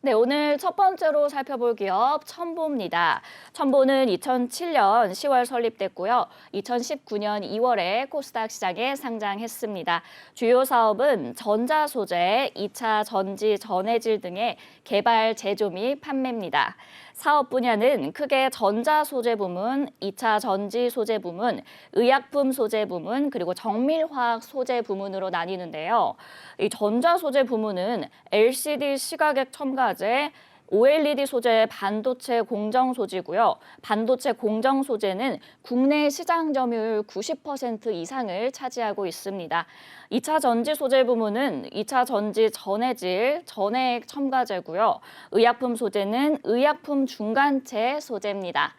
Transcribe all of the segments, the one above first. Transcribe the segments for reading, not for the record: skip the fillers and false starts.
네, 오늘 첫 번째로 살펴볼 기업 첨보입니다. 첨보는 2007년 10월 설립됐고요. 2019년 2월에 코스닥 시장에 상장했습니다. 주요 사업은 전자소재, 2차 전지, 전해질 등의 개발, 제조 및 판매입니다. 사업 분야는 크게 전자소재 부문, 2차 전지 소재 부문, 의약품 소재 부문, 그리고 정밀화학 소재 부문으로 나뉘는데요. 이 전자소재 부문은 LCD 시가격 첨가제, OLED 소재 반도체 공정 소지고요. 반도체 공정 소재는 국내 시장 점유율 90% 이상을 차지하고 있습니다. 2차 전지 소재 부문은 2차 전지 전해질, 전해액 첨가제고요. 의약품 소재는 의약품 중간체 소재입니다.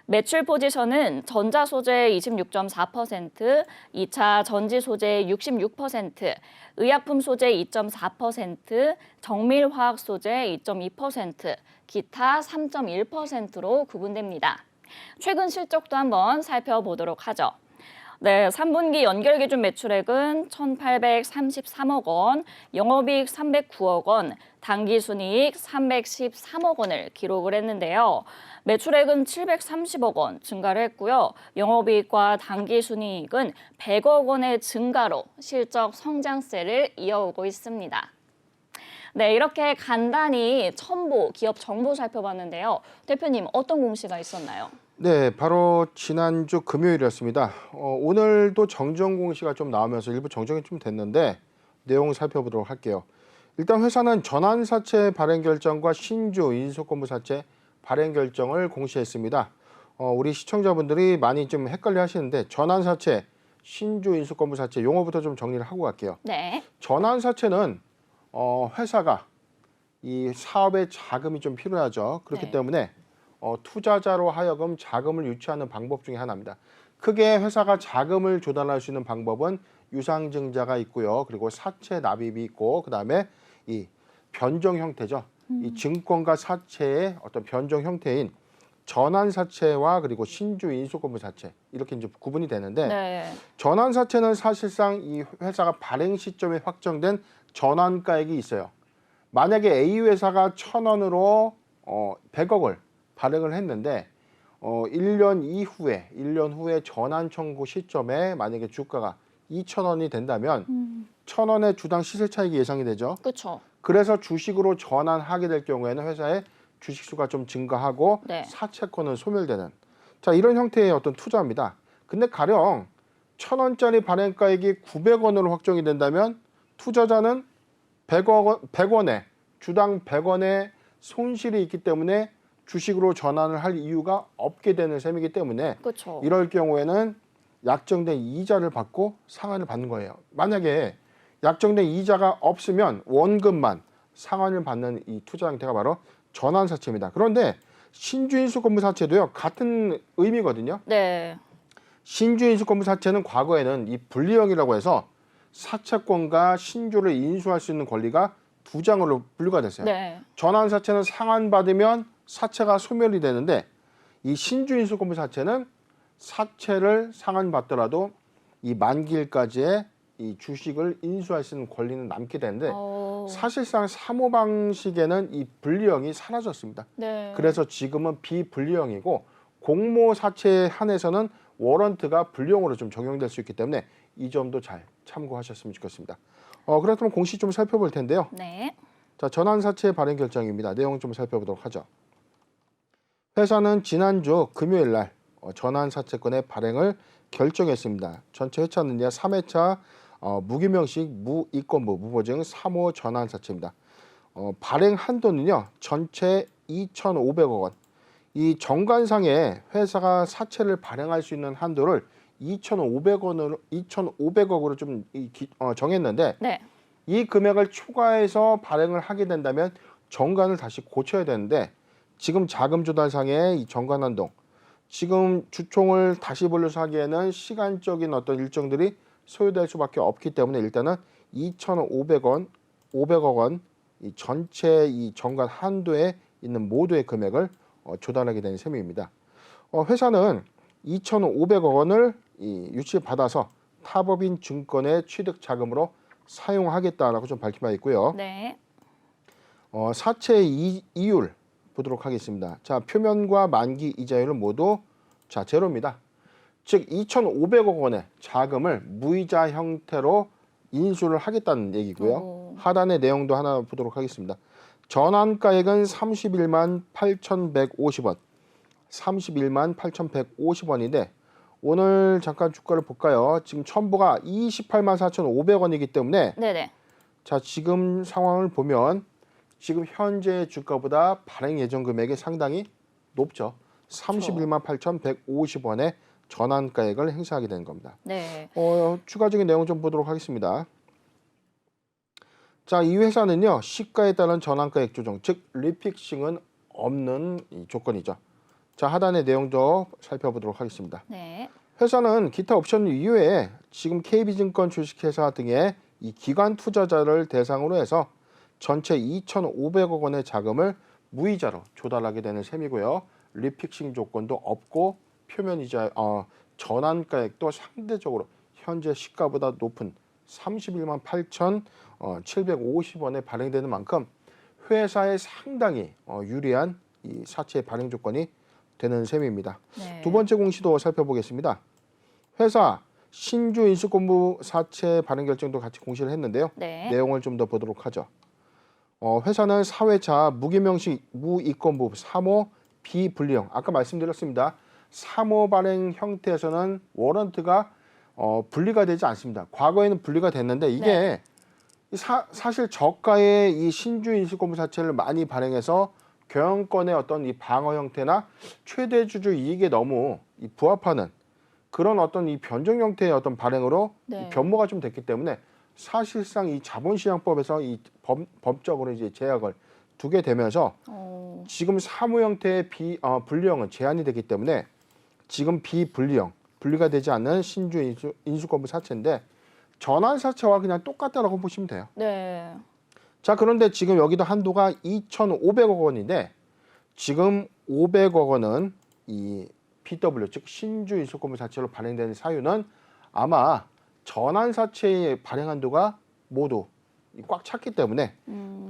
매출 포지션은 전자소재 26.4%, 2차 전지소재 66%, 의약품 소재 2.4%, 정밀화학 소재 2.2%, 기타 3.1%로 구분됩니다. 최근 실적도 한번 살펴보도록 하죠. 네, 3분기 연결기준 매출액은 1,833억 원, 영업이익 309억 원, 당기순이익 313억 원을 기록을 했는데요. 매출액은 730억 원 증가를 했고요. 영업이익과 당기순이익은 100억 원의 증가로 실적 성장세를 이어오고 있습니다. 네, 이렇게 간단히 첨보 기업 정보 살펴봤는데요. 대표님, 어떤 공시가 있었나요? 네, 바로 지난주 금요일이었습니다. 오늘도 정정 공시가 좀 나오면서 일부 정정이 좀 됐는데 내용 살펴보도록 할게요. 일단 회사는 전환사채 발행 결정과 신주 인수권부사채 발행 결정을 공시했습니다. 우리 시청자분들이 많이 좀 헷갈려 하시는데 전환사채, 신주 인수권부사채 용어부터 좀 정리를 하고 갈게요. 네. 전환사채는 회사가 이 사업에 자금이 좀 필요하죠. 그렇기 네. 때문에 투자자로 하여금 자금을 유치하는 방법 중에 하나입니다. 크게 회사가 자금을 조달할 수 있는 방법은 유상증자가 있고요. 그리고 사채 납입이 있고 그다음에 이 변종 형태죠. 이 증권과 사채의 어떤 변종 형태인 전환사채와 그리고 신주 인수권부사채 이렇게 이제 구분이 되는데 네. 전환사채는 사실상 이 회사가 발행 시점에 확정된 전환가액이 있어요. 만약에 A 회사가 1,000원으로 100억을 발행을 했는데 1년 후에 전환 청구 시점에 만약에 주가가 2,000원이 된다면 1,000원의 주당 시세 차익이 예상이 되죠. 그렇죠. 그래서 주식으로 전환하게 될 경우에는 회사의 주식 수가 좀 증가하고 네. 사채권은 소멸되는 자 이런 형태의 어떤 투자입니다. 근데 가령 1,000원짜리 발행가액이 900원으로 확정이 된다면 투자자는 100원에 주당 100원의 손실이 있기 때문에 주식으로 전환을 할 이유가 없게 되는 셈이기 때문에 그렇죠. 이럴 경우에는 약정된 이자를 받고 상환을 받는 거예요. 만약에 약정된 이자가 없으면 원금만 상환을 받는 이 투자 형태가 바로 전환사채입니다. 그런데 신주인수권부사채도요 같은 의미거든요. 네. 신주인수권부사채는 과거에는 이 분리형이라고 해서 사채권과 신주를 인수할 수 있는 권리가 두 장으로 분류가 됐어요. 네. 전환사채는 상환받으면 사채가 소멸이 되는데 이 신주인수권부사채는 사채를 상환받더라도 이 만기일까지의 이 주식을 인수할 수 있는 권리는 남게 되는데 사실상 사모방식에는 이 분리형이 사라졌습니다. 네. 그래서 지금은 비분리형이고 공모사채에 한해서는 워런트가 분리형으로 좀 적용될 수 있기 때문에 이 점도 잘 참고하셨으면 좋겠습니다. 그렇다면 공시 좀 살펴볼 텐데요. 네. 자, 전환사채 발행 결정입니다. 내용 좀 살펴보도록 하죠. 회사는 지난주 금요일 날 전환사채권의 발행을 결정했습니다. 전체 회차는요 3회차 무기명식 무이권부 무보증 3호 전환사채입니다. 발행 한도는요 전체 2,500억 원. 이 정관상에 회사가 사채를 발행할 수 있는 한도를 2,500억으로 좀 정했는데 네. 이 금액을 초과해서 발행을 하게 된다면 정관을 다시 고쳐야 되는데 지금 자금 조달상의 이 정관 한도 지금 주총을 다시 불러서 하기에는 시간적인 어떤 일정들이 소요될 수밖에 없기 때문에 일단은 2,500억 원 이 전체 이 정관 한도에 있는 모두의 금액을 조달하게 된 셈입니다. 회사는 2,500억 원을 유치받아서 타법인 증권의 취득 자금으로 사용하겠다라고 좀 밝힌 바 있고요. 네. 사채 이율 보도록 하겠습니다. 자, 표면과 만기 이자율은 모두 자 제로입니다. 즉 2,500억 원의 자금을 무이자 형태로 인수를 하겠다는 얘기고요. 오. 하단의 내용도 하나 보도록 하겠습니다. 전환가액은 31만 8,150원, 31만 8,150원인데 오늘 잠깐 주가를 볼까요? 지금 첨보가 28만 4,500원이기 때문에 네네. 자 지금 상황을 보면 지금 현재 주가보다 발행 예정 금액이 상당히 높죠. 31만 8,150원의 전환가액을 행사하게 되는 겁니다. 네. 추가적인 내용 좀 보도록 하겠습니다. 자, 이 회사는요. 시가에 따른 전환가액 조정, 즉 리픽싱은 없는 이 조건이죠. 자, 하단의 내용도 살펴보도록 하겠습니다. 네. 회사는 기타 옵션 이외에 지금 KB증권 주식회사 등의 이 기관 투자자를 대상으로 해서 전체 2,500억 원의 자금을 무이자로 조달하게 되는 셈이고요. 리픽싱 조건도 없고 표면이자 전환가액도 상대적으로 현재 시가보다 높은 31만 8,750원에 발행되는 만큼 회사에 상당히 유리한 이 사채 발행 조건이 되는 셈입니다. 네. 두 번째 공시도 살펴보겠습니다. 회사 신주 인수권부 사채 발행 결정도 같이 공시를 했는데요. 네. 내용을 좀 더 보도록 하죠. 회사는 사회차 무기명식 무이권부 3호 비분리형 아까 말씀드렸습니다. 3호 발행 형태에서는 워런트가 분리가 되지 않습니다. 과거에는 분리가 됐는데 이게 사실 저가의 이 신주 인수권부 사채를 많이 발행해서 경영권의 어떤 이 방어 형태나 최대 주주 이익에 너무 부합하는 그런 어떤 이 변종 형태의 어떤 발행으로 네. 이 변모가 좀 됐기 때문에 사실상 이 자본시장법에서 이 법적으로 이제 제약을 두게 되면서 지금 사무 형태의 분리형은 제한이 되기 때문에 지금 비분리형, 분리가 되지 않는 신주 인수권부 사채인데 전환 사채와 그냥 똑같다라고 보시면 돼요. 네. 자, 그런데 지금 여기도 한도가 2,500억 원인데 지금 500억 원은 이 BW 즉 신주 인수권부 사채로 발행되는 사유는 아마 전환 사채의 발행 한도가 모두 꽉 찼기 때문에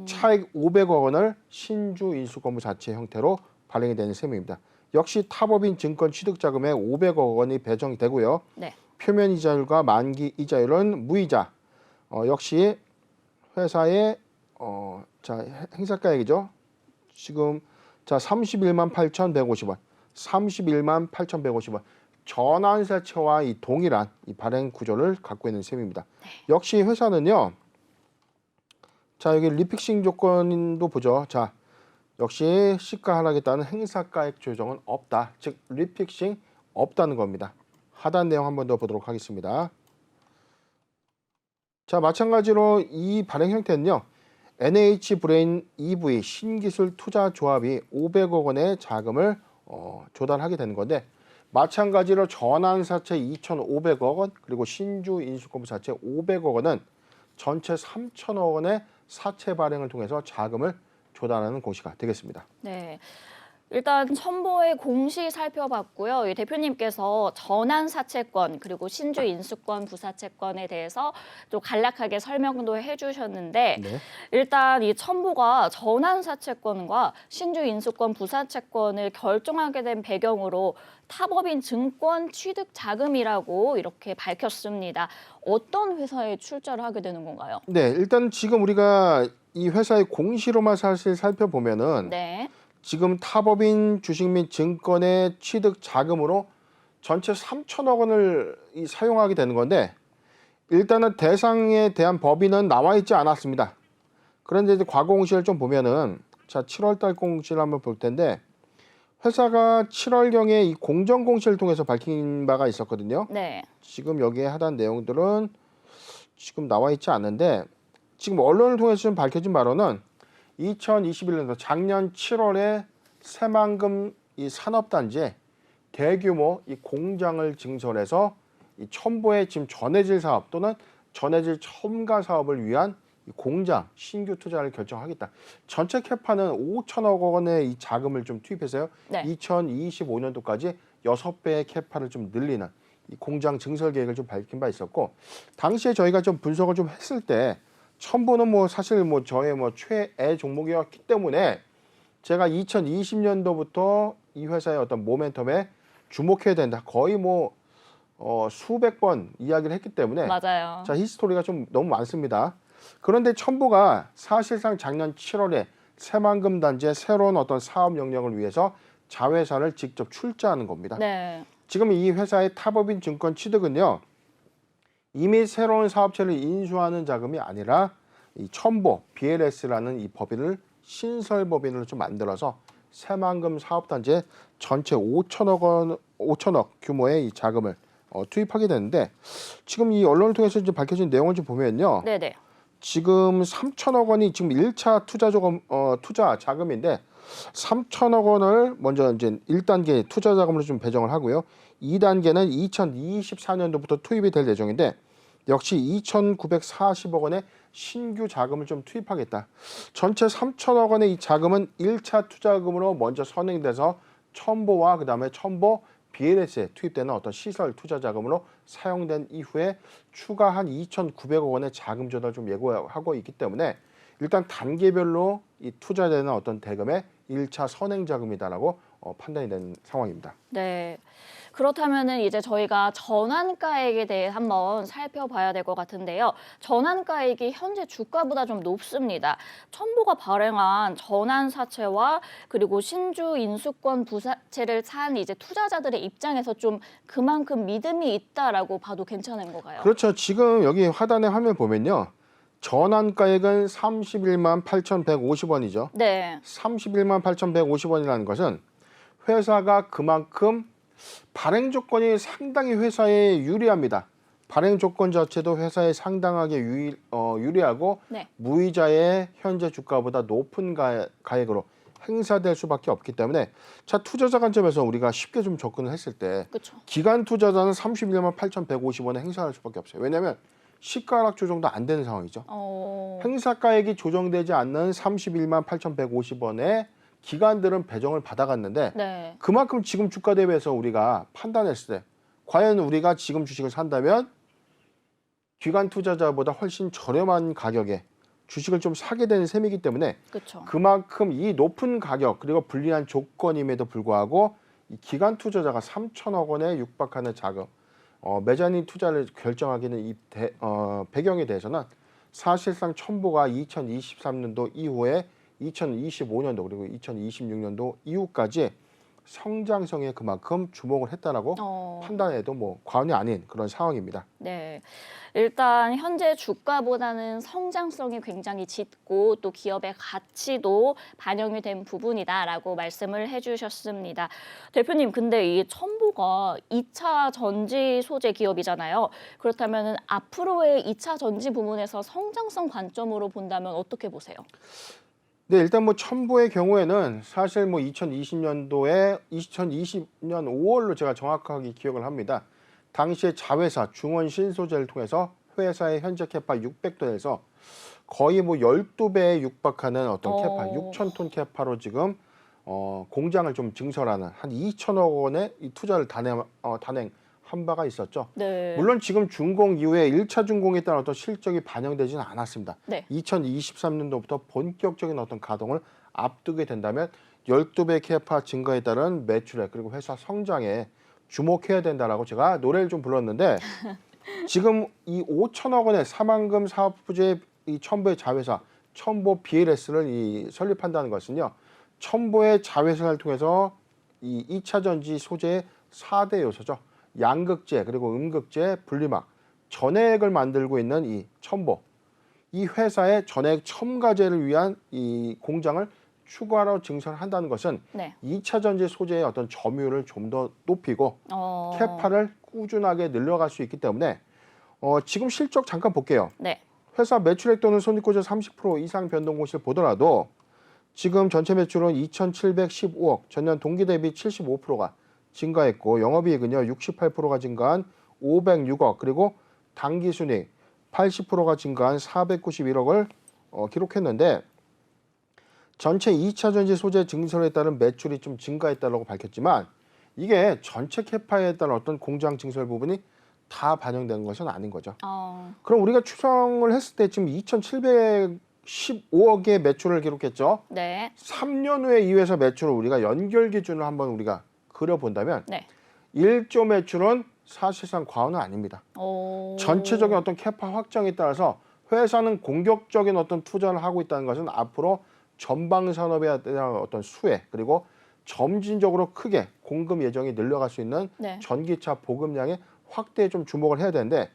차액 500억 원을 신주 인수권부 사채 형태로 발행이 되는 셈입니다. 역시 타법인 증권 취득자금에 500억 원이 배정이 되고요. 네. 표면 이자율과 만기 이자율은 무이자. 역시 회사의 자 행사가액이죠. 지금 자 31만 8,150원, 31만 8,150원. 전환사채와 이 동일한 이 발행 구조를 갖고 있는 셈입니다. 역시 회사는요. 자 여기 리픽싱 조건도 보죠. 자 역시 시가 하락에 따른 행사가액 조정은 없다. 즉 리픽싱 없다는 겁니다. 하단 내용 한 번 더 보도록 하겠습니다. 자 마찬가지로 이 발행 형태는요. NH 브레인 EV 신기술 투자 조합이 500억 원의 자금을 조달하게 되는 건데 마찬가지로 전환사채 2,500억 원 그리고 신주 인수권부 사채 500억 원은 전체 3,000억 원의 사채 발행을 통해서 자금을 조달하는 공시가 되겠습니다. 네. 일단 첨보의 공시 살펴봤고요. 이 대표님께서 전환 사채권 그리고 신주 인수권 부사채권에 대해서 좀 간략하게 설명도 해주셨는데 네. 일단 이 첨보가 전환 사채권과 신주 인수권 부사채권을 결정하게 된 배경으로 타법인 증권 취득 자금이라고 이렇게 밝혔습니다. 어떤 회사에 출자를 하게 되는 건가요? 네, 일단 지금 우리가 이 회사의 공시로만 사실 살펴보면은 네. 지금 타법인 주식 및 증권의 취득 자금으로 전체 3,000억 원을 사용하게 되는 건데 일단은 대상에 대한 법인은 나와 있지 않았습니다. 그런데 이제 과거 공시를 좀 보면은 자 7월 달 공시를 한번 볼 텐데 회사가 7월경에 이 공정 공시를 통해서 밝힌 바가 있었거든요. 네. 지금 여기에 하단 내용들은 지금 나와 있지 않는데 지금 언론을 통해서 좀 밝혀진 바로는 2021년도 작년 7월에 새만금 이 산업단지에 대규모 이 공장을 증설해서 이 첨보의 지금 전해질 사업 또는 전해질 첨가 사업을 위한 이 공장 신규 투자를 결정하겠다. 전체 캐파는 5천억 원의 이 자금을 좀 투입해서요. 네. 2025년도까지 6배의 캐파를 좀 늘리는 이 공장 증설 계획을 좀 밝힌 바 있었고 당시에 저희가 좀 분석을 좀 했을 때 첨보는 뭐 사실 뭐 저의 뭐 최애 종목이었기 때문에 제가 2020년도부터 이 회사의 어떤 모멘텀에 주목해야 된다. 거의 뭐 수백 번 이야기를 했기 때문에 맞아요. 자, 히스토리가 좀 너무 많습니다. 그런데 첨보가 사실상 작년 7월에 새만금 단지의 새로운 어떤 사업 영역을 위해서 자회사를 직접 출자하는 겁니다. 네. 지금 이 회사의 탑업인 증권 취득은요. 이미 새로운 사업체를 인수하는 자금이 아니라 이 첨보 BLS라는 이 법인을 신설 법인으로 좀 만들어서 새만금 사업단지에 전체 5천억 규모의 이 자금을 투입하게 되는데 지금 이 언론을 통해서 이제 밝혀진 내용을 좀 보면요. 네네. 지금 3천억 원이 지금 1차 투자 자금인데 3천억 원을 먼저 이제 1단계 투자 자금으로 좀 배정을 하고요. 2단계는 2024년도부터 투입이 될 예정인데 역시 2,940억 원의 신규 자금을 좀 투입하겠다. 전체 3천억 원의 이 자금은 1차 투자금으로 먼저 선행돼서 첨보와 그다음에 첨보 BLS에 투입되는 어떤 시설 투자 자금으로 사용된 이후에 추가 한 2,900억 원의 자금 조달 좀 예고하고 있기 때문에 일단 단계별로 이 투자되는 어떤 대금의 1차 선행 자금이다라고 판단이 된 상황입니다. 네. 그렇다면은 이제 저희가 전환가액에 대해 한번 살펴봐야 될 것 같은데요. 전환가액이 현재 주가보다 좀 높습니다. 첨보가 발행한 전환사채와 그리고 신주 인수권 부사채를 산 이제 투자자들의 입장에서 좀 그만큼 믿음이 있다라고 봐도 괜찮은 건가요? 그렇죠. 지금 여기 하단에 화면 보면요. 전환가액은 31만 8,150원이죠. 네. 31만 8,150원이라는 것은 회사가 그만큼 발행 조건이 상당히 회사에 유리합니다. 발행 조건 자체도 회사에 상당하게 유리하고 네. 무이자의 현재 주가보다 높은 가액으로 행사될 수밖에 없기 때문에 자 투자자 관점에서 우리가 쉽게 좀 접근을 했을 때 그렇죠. 기간 투자자는 31만 8,150원에 행사할 수밖에 없어요. 왜냐하면 시가 하락 조정도 안 되는 상황이죠. 행사가액이 조정되지 않는 31만 8,150원에 기관들은 배정을 받아갔는데 네. 그만큼 지금 주가 대비해서 우리가 판단했을 때 과연 우리가 지금 주식을 산다면 기관 투자자보다 훨씬 저렴한 가격에 주식을 좀 사게 되는 셈이기 때문에 그렇죠. 그만큼 이 높은 가격 그리고 불리한 조건임에도 불구하고 이 기관 투자자가 3천억 원에 육박하는 자금 매자닌 투자를 결정하기는 이 배경에 대해서는 사실상 첨보가 2023년도 이후에 2025년도 그리고 2026년도 이후까지 성장성에 그만큼 주목을 했다라고 판단해도 뭐 과언이 아닌 그런 상황입니다. 네. 일단 현재 주가보다는 성장성이 굉장히 짙고 또 기업의 가치도 반영이 된 부분이다라고 말씀을 해주셨습니다. 대표님, 근데 이 첨보가 2차 전지 소재 기업이잖아요. 그렇다면 앞으로의 2차 전지 부문에서 성장성 관점으로 본다면 어떻게 보세요? 네, 일단 뭐 첨보의 경우에는 사실 뭐 2020년도에 2020년 5월로 제가 정확하게 기억을 합니다. 당시에 자회사 중원신소재를 통해서 회사의 현재 캐파 600톤에서 거의 뭐 12배에 육박하는 어떤 캐파, 6,000톤 캐파로 지금 공장을 좀 증설하는 한 2천억 원의 이 투자를 단행한 바가 있었죠. 네. 물론 지금 준공 이후에 1차 준공에 따른 어떤 실적이 반영되지는 않았습니다. 네. 2023년도부터 본격적인 어떤 가동을 앞두게 된다면 12배 캐파 증가에 따른 매출액 그리고 회사 성장에 주목해야 된다라고 제가 노래를 좀 불렀는데 지금 이 5천억 원의 사만금 사업 부재 이 첨보의 자회사 첨보 BLS를 설립한다는 것은요. 첨보의 자회사를 통해서 이 2차 전지 소재의 4대 요소죠. 양극재 그리고 음극재 분리막 전해액을 만들고 있는 이 첨보 이 회사의 전해액 첨가제를 위한 이 공장을 추가로 증설한다는 것은 네. 2차 전지 소재의 어떤 점유율을 좀 더 높이고 캐파를 꾸준하게 늘려갈 수 있기 때문에 지금 실적 잠깐 볼게요. 네. 회사 매출액 또는 손익구조 30% 이상 변동고시를 보더라도 지금 전체 매출은 2,715억, 전년 동기 대비 75%가 증가했고 영업이익은요 68%가 증가한 506억 그리고 당기순이익 80%가 증가한 491억을 기록했는데 전체 2차 전지 소재 증설에 따른 매출이 좀 증가했다고 밝혔지만 이게 전체 캐파에 따른 어떤 공장 증설 부분이 다 반영된 것은 아닌 거죠. 어, 그럼 우리가 추정을 했을 때 지금 2,715억의 매출을 기록했죠. 네, 3년 후에 이회사 매출을 우리가 연결 기준으로 한번 우리가 그려본다면 네. 1조 매출은 사실상 과언은 아닙니다. 오. 전체적인 어떤 캐파 확장에 따라서 회사는 공격적인 어떤 투자를 하고 있다는 것은 앞으로 전방 산업에 대한 어떤 수혜 그리고 점진적으로 크게 공급 예정이 늘려갈 수 있는 네. 전기차 보급량의 확대에 좀 주목을 해야 되는데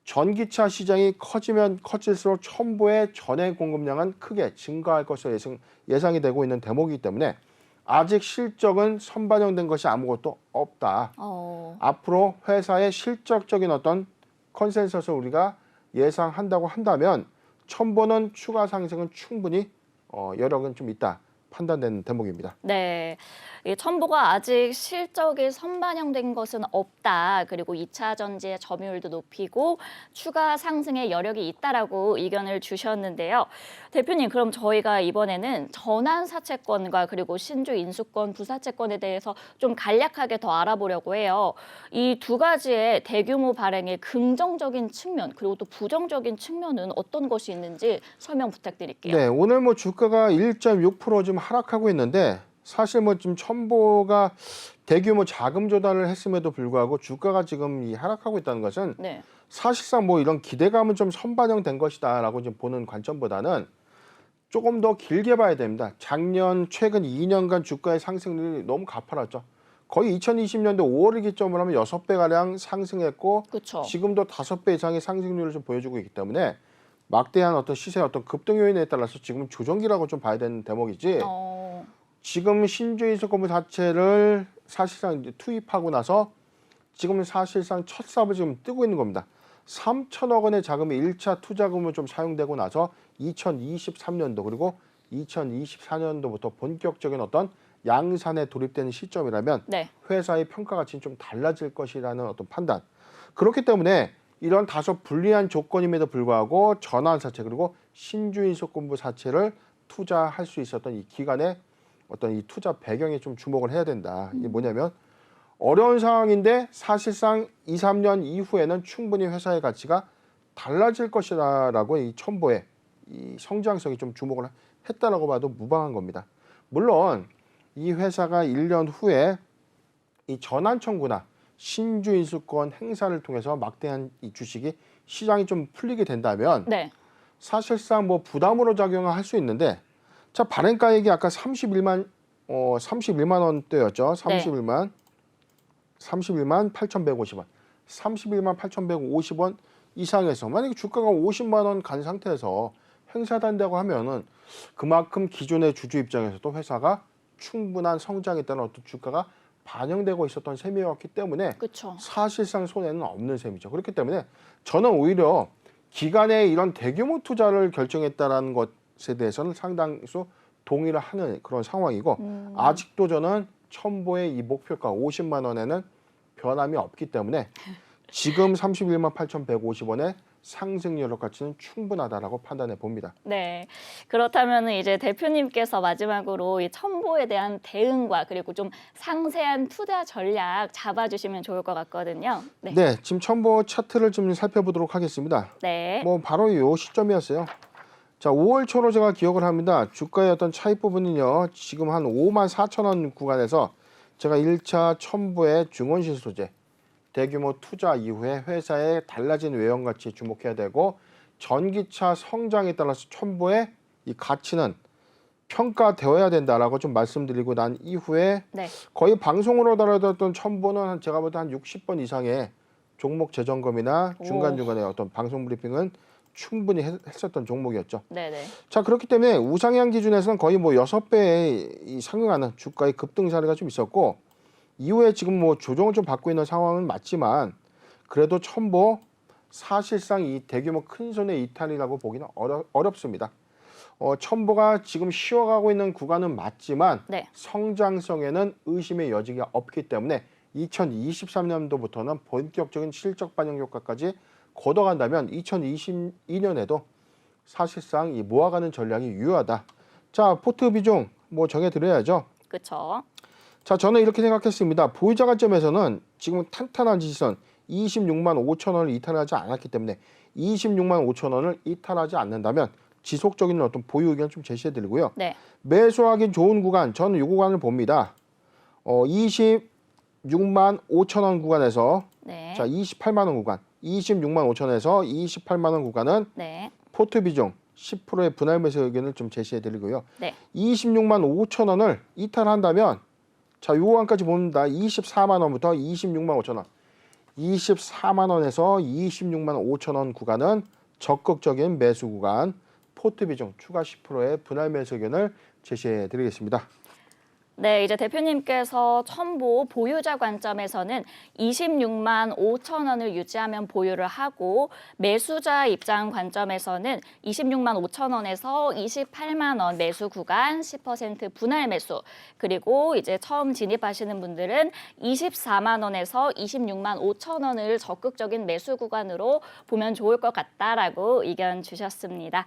전기차 시장이 커지면 커질수록 첨보의 전해 공급량은 크게 증가할 것으로 예상이 되고 있는 대목이기 때문에 아직 실적은 선반영된 것이 아무것도 없다. 앞으로 회사의 실적적인 어떤 컨센서스를 우리가 예상한다고 한다면 첨보는 추가 상승은 충분히 여력은 좀 있다 판단되는 대목입니다. 네, 이 첨보가 아직 실적이 선반영된 것은 없다. 그리고 2차 전지의 점유율도 높이고 추가 상승의 여력이 있다라고 의견을 주셨는데요. 대표님, 그럼 저희가 이번에는 전환사채권과 그리고 신주 인수권, 부사채권에 대해서 좀 간략하게 더 알아보려고 해요. 이 두 가지의 대규모 발행의 긍정적인 측면 그리고 또 부정적인 측면은 어떤 것이 있는지 설명 부탁드릴게요. 네, 오늘 뭐 주가가 1.6% 좀 하락하고 있는데 사실 뭐 지금 첨보가 대규모 자금 조달을 했음에도 불구하고 주가가 지금 이 하락하고 있다는 것은 네. 사실상 뭐 이런 기대감은 좀 선반영된 것이다라고 지금 보는 관점보다는 조금 더 길게 봐야 됩니다. 작년 최근 2년간 주가의 상승률이 너무 가파랐죠. 거의 2020년도 5월을 기점으로 하면 6배가량 상승했고 그렇죠. 지금도 5배 이상의 상승률을 좀 보여주고 있기 때문에 막대한 어떤 시세의 어떤 급등 요인에 따라서 지금 조정기라고 좀 봐야 되는 대목이지. 지금 신주인수권부 자체를 사실상 이제 투입하고 나서 지금 사실상 첫 삽을 지금 뜨고 있는 겁니다. 3천억 원의 자금이 1차 투자금으로 좀 사용되고 나서 2023년도 그리고 2024년도부터 본격적인 어떤 양산에 돌입되는 시점이라면 네. 회사의 평가 가치는 좀 달라질 것이라는 어떤 판단. 그렇기 때문에 이런 다소 불리한 조건임에도 불구하고 전환사채 그리고 신주인수권부 사채를 투자할 수 있었던 이 기간에 어떤 이 투자 배경에 좀 주목을 해야 된다. 이게 뭐냐면 어려운 상황인데 사실상 2, 3년 이후에는 충분히 회사의 가치가 달라질 것이다라고 이 첨보의 이 성장성이 좀 주목을 했다라고 봐도 무방한 겁니다. 물론 이 회사가 1년 후에 이 전환 청구나 신주 인수권 행사를 통해서 막대한 이 주식이 시장이 좀 풀리게 된다면 네. 사실상 뭐 부담으로 작용할 수 있는데 자 발행가액이 아까 31만 원대였죠. 31만 8,150원. 31만 8,150원 이상에서 만약에 주가가 50만 원 간 상태에서 행사된다고 하면은 그만큼 기존의 주주 입장에서도 회사가 충분한 성장에 따른 어떤 주가가 반영되고 있었던 셈이었기 때문에 그쵸. 사실상 손해는 없는 셈이죠. 그렇기 때문에 저는 오히려 기간에 이런 대규모 투자를 결정했다라는 것에 대해서는 상당수 동의를 하는 그런 상황이고 아직도 저는 첨보의 이 목표가 50만 원에는 변함이 없기 때문에 지금 31만 8,150원의 상승 여력 가치는 충분하다라고 판단해 봅니다. 네. 그렇다면 이제 대표님께서 마지막으로 이 첨보에 대한 대응과 그리고 좀 상세한 투자 전략 잡아주시면 좋을 것 같거든요. 네. 네, 지금 첨보 차트를 좀 살펴보도록 하겠습니다. 네. 뭐 바로 이 시점이었어요. 자, 5월 초로 제가 기억을 합니다. 주가의 어떤 차익 부분은요. 지금 한 5만 4천 원 구간에서 제가 1차 첨보의 중원시 소재 대규모 투자 이후에 회사의 달라진 외형 가치에 주목해야 되고 전기차 성장에 따라서 첨보의 이 가치는 평가되어야 된다라고 좀 말씀드리고 난 이후에 네. 거의 방송으로 다뤄졌던 첨보는 제가 볼 때 한 60번 이상의 종목 재점검이나 중간중간에 어떤 방송 브리핑은 충분히 했었던 종목이었죠. 네네. 자, 그렇기 때문에 우상향 기준에서는 거의 뭐 6배에 상응하는 주가의 급등 사례가 좀 있었고 이후에 지금 뭐 조정을 좀 받고 있는 상황은 맞지만 그래도 첨보 사실상 이 대규모 큰 손의 이탈이라고 보기는 어렵습니다. 첨보가 지금 쉬어가고 있는 구간은 맞지만 네. 성장성에는 의심의 여지가 없기 때문에 2023년도부터는 본격적인 실적 반영 효과까지 걷어간다면 2022년에도 사실상 이 모아가는 전략이 유효하다. 자, 포트 비중 뭐 정해드려야죠. 그렇죠. 자, 저는 이렇게 생각했습니다. 보유자 관점에서는 지금 탄탄한 지지선 26만 5천 원을 이탈하지 않았기 때문에 26만 5천 원을 이탈하지 않는다면 지속적인 어떤 보유 의견 좀 제시해 드리고요. 네. 매수하기 좋은 구간, 저는 이 구간을 봅니다. 26만 5천 원 구간에서 네. 자 28만 원 구간, 26만 5천 원에서 28만 원 구간은 네. 포트 비중 10%의 분할 매수 의견을 좀 제시해 드리고요. 네. 26만 5천 원을 이탈한다면 자, 요 구간까지 봅니다. 24만 원부터 26만 5천 원. 24만 원에서 26만 5천 원 구간은 적극적인 매수 구간, 포트 비중 추가 10%의 분할 매수 의견을 제시해 드리겠습니다. 네, 이제 대표님께서 첨보 보유자 관점에서는 26만 5천 원을 유지하면 보유를 하고 매수자 입장 관점에서는 26만 5천 원에서 28만 원 매수 구간 10% 분할 매수 그리고 이제 처음 진입하시는 분들은 24만 원에서 26만 5천 원을 적극적인 매수 구간으로 보면 좋을 것 같다라고 의견 주셨습니다.